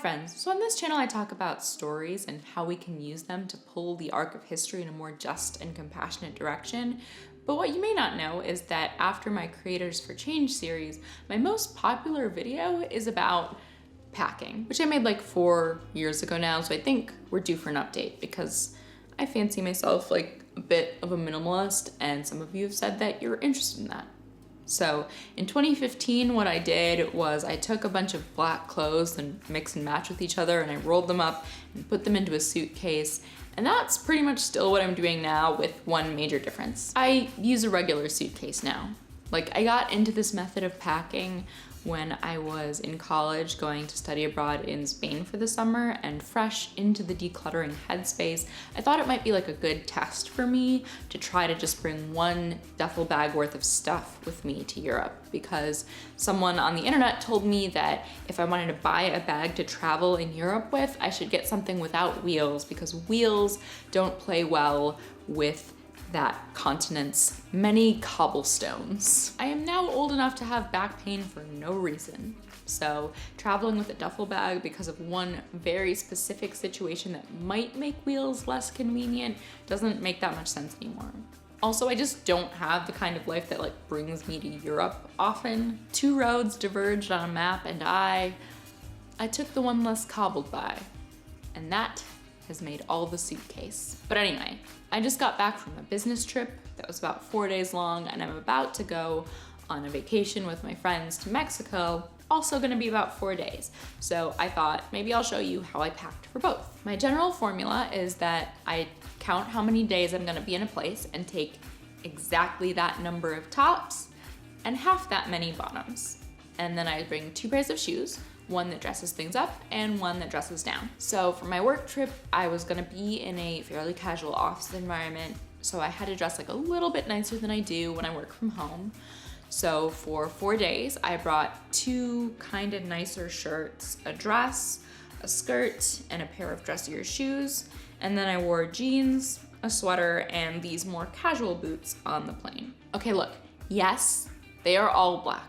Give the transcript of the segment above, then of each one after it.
friends, so on this channel I talk about stories and how we can use them to pull the arc of history in a more just and compassionate direction. But what you may not know is that after my Creators for Change series, my most popular video is about packing, which I made like 4 years ago now, so I think we're due for an update because I fancy myself like a bit of a minimalist, and some of you have said that you're interested in that. So in 2015, what I did was I took a bunch of black clothes and mix and match with each other, and I rolled them up and put them into a suitcase. And that's pretty much still what I'm doing now, with one major difference. I use a regular suitcase now. Like, I got into this method of packing when I was in college going to study abroad in Spain for the summer, and fresh into the decluttering headspace, I thought it might be like a good test for me to try to just bring one duffel bag worth of stuff with me to Europe, because someone on the internet told me that if I wanted to buy a bag to travel in Europe with, I should get something without wheels, because wheels don't play well with that continent's many cobblestones. I am now old enough to have back pain for no reason. So traveling with a duffel bag because of one very specific situation that might make wheels less convenient doesn't make that much sense anymore. Also, I just don't have the kind of life that like brings me to Europe often. 2 roads diverged on a map, and I took the one less cobbled by, and that has made all the suitcase. But anyway, I just got back from a business trip that was about 4 days long, and I'm about to go on a vacation with my friends to Mexico, also gonna be about 4 days. So I thought maybe I'll show you how I packed for both. My general formula is that I count how many days I'm gonna be in a place and take exactly that number of tops and half that many bottoms. And then I bring 2 pairs of shoes, one that dresses things up and one that dresses down. So for my work trip, I was gonna be in a fairly casual office environment, so I had to dress like a little bit nicer than I do when I work from home. So for 4 days, I brought 2 kind of nicer shirts, a dress, a skirt, and a pair of dressier shoes. And then I wore jeans, a sweater, and these more casual boots on the plane. Okay, look, yes, they are all black.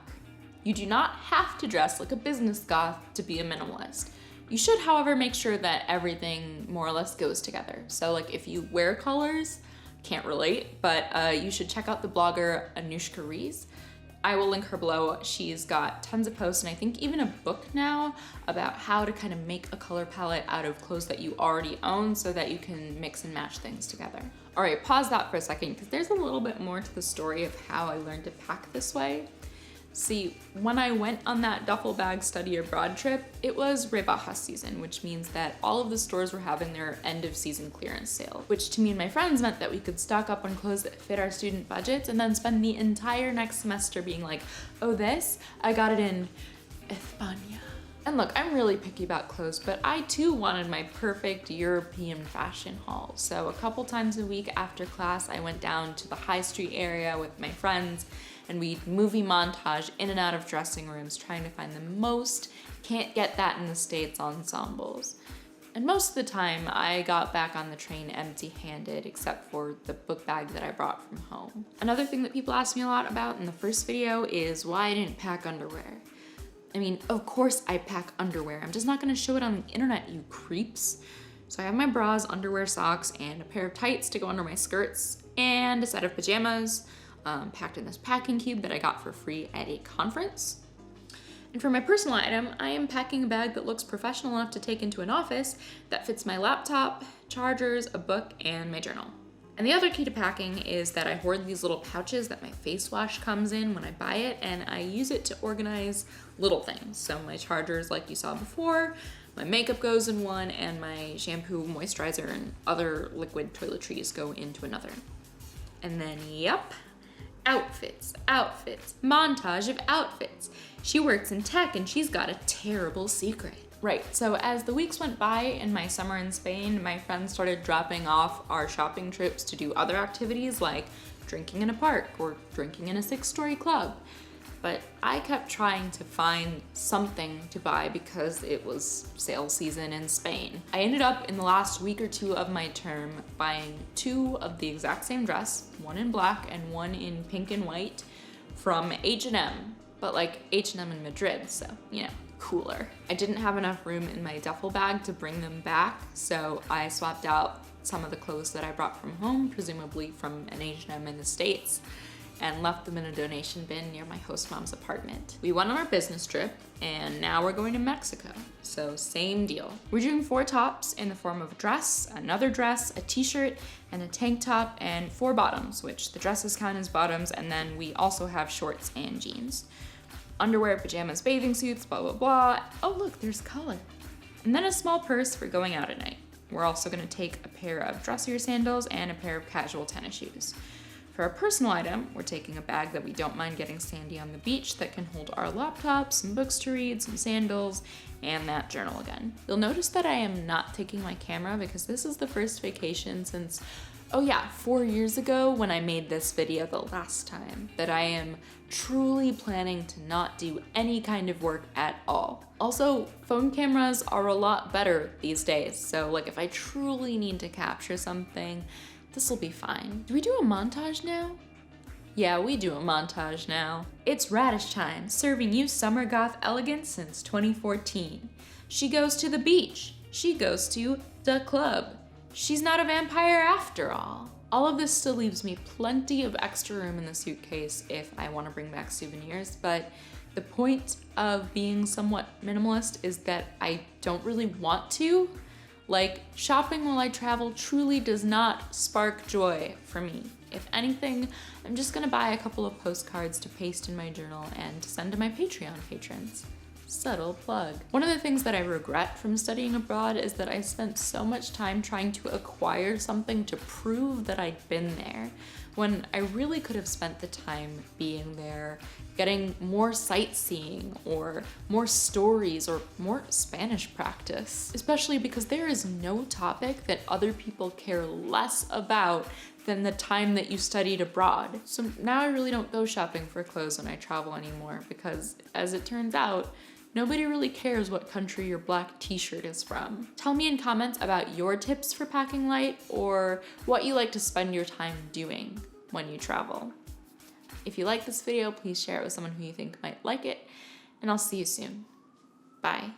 You do not have to dress like a business goth to be a minimalist. You should, however, make sure that everything more or less goes together. So like if you wear colors, can't relate, but you should check out the blogger Anushka Rees. I will link her below. She's got tons of posts, and I think even a book now about how to kind of make a color palette out of clothes that you already own so that you can mix and match things together. All right, pause that for a second, because there's a little bit more to the story of how I learned to pack this way. See, when I went on that duffel bag study abroad trip, it was rebaja season, which means that all of the stores were having their end of season clearance sale, which to me and my friends meant that we could stock up on clothes that fit our student budgets and then spend the entire next semester being like, oh, this, I got it in España. And look, I'm really picky about clothes, but I too wanted my perfect European fashion haul. So a couple times a week after class, I went down to the high street area with my friends, and we'd movie montage in and out of dressing rooms trying to find the most can't get that in the States ensembles. And most of the time, I got back on the train empty-handed, except for the book bag that I brought from home. Another thing that people ask me a lot about in the first video is why I didn't pack underwear. I mean, of course I pack underwear. I'm just not gonna show it on the internet, you creeps. So I have my bras, underwear, socks, and a pair of tights to go under my skirts, and a set of pajamas, packed in this packing cube that I got for free at a conference. And for my personal item, I am packing a bag that looks professional enough to take into an office that fits my laptop, chargers, a book, and my journal. And the other key to packing is that I hoard these little pouches that my face wash comes in when I buy it, and I use it to organize little things. So my chargers, like you saw before, my makeup goes in one, and my shampoo, moisturizer, and other liquid toiletries go into another. And then, yep, outfits, montage of outfits. She works in tech and she's got a terrible secret. Right, so as the weeks went by in my summer in Spain, my friends started dropping off our shopping trips to do other activities like drinking in a park or drinking in a 6-story club. But I kept trying to find something to buy because it was sale season in Spain. I ended up in the last week or 2 of my term buying 2 of the exact same dress, one in black and one in pink and white, from H&M, but like H&M in Madrid, so, you know. cooler. I didn't have enough room in my duffel bag to bring them back, so I swapped out some of the clothes that I brought from home, presumably from an H&M in the States, and left them in a donation bin near my host mom's apartment. We went on our business trip, and now we're going to Mexico. So same deal. We're doing 4 tops in the form of a dress, another dress, a t-shirt, and a tank top, and 4 bottoms, which the dresses count as bottoms, and then we also have shorts and jeans. Underwear, pajamas, bathing suits, blah, blah, blah. Oh look, there's color. And then a small purse for going out at night. We're also gonna take a pair of dressier sandals and a pair of casual tennis shoes. For a personal item, we're taking a bag that we don't mind getting sandy on the beach that can hold our laptops, some books to read, some sandals, and that journal again. You'll notice that I am not taking my camera because this is the first vacation since, 4 years ago when I made this video the last time, that I am truly planning to not do any kind of work at all. Also, phone cameras are a lot better these days, so like if I truly need to capture something, this will be fine. Do we do a montage now? Yeah, we do a montage now. It's Radish Time, serving you summer goth elegance since 2014. She goes to the beach. She goes to the club. She's not a vampire after all. All of this still leaves me plenty of extra room in the suitcase if I want to bring back souvenirs, but the point of being somewhat minimalist is that I don't really want to. Like, shopping while I travel truly does not spark joy for me. If anything, I'm just gonna buy a couple of postcards to paste in my journal and to send to my Patreon patrons. Subtle plug. One of the things that I regret from studying abroad is that I spent so much time trying to acquire something to prove that I'd been there, when I really could have spent the time being there, getting more sightseeing or more stories or more Spanish practice. Especially because there is no topic that other people care less about than the time that you studied abroad. So now I really don't go shopping for clothes when I travel anymore because, as it turns out, nobody really cares what country your black t-shirt is from. Tell me in comments about your tips for packing light or what you like to spend your time doing when you travel. If you like this video, please share it with someone who you think might like it, and I'll see you soon. Bye.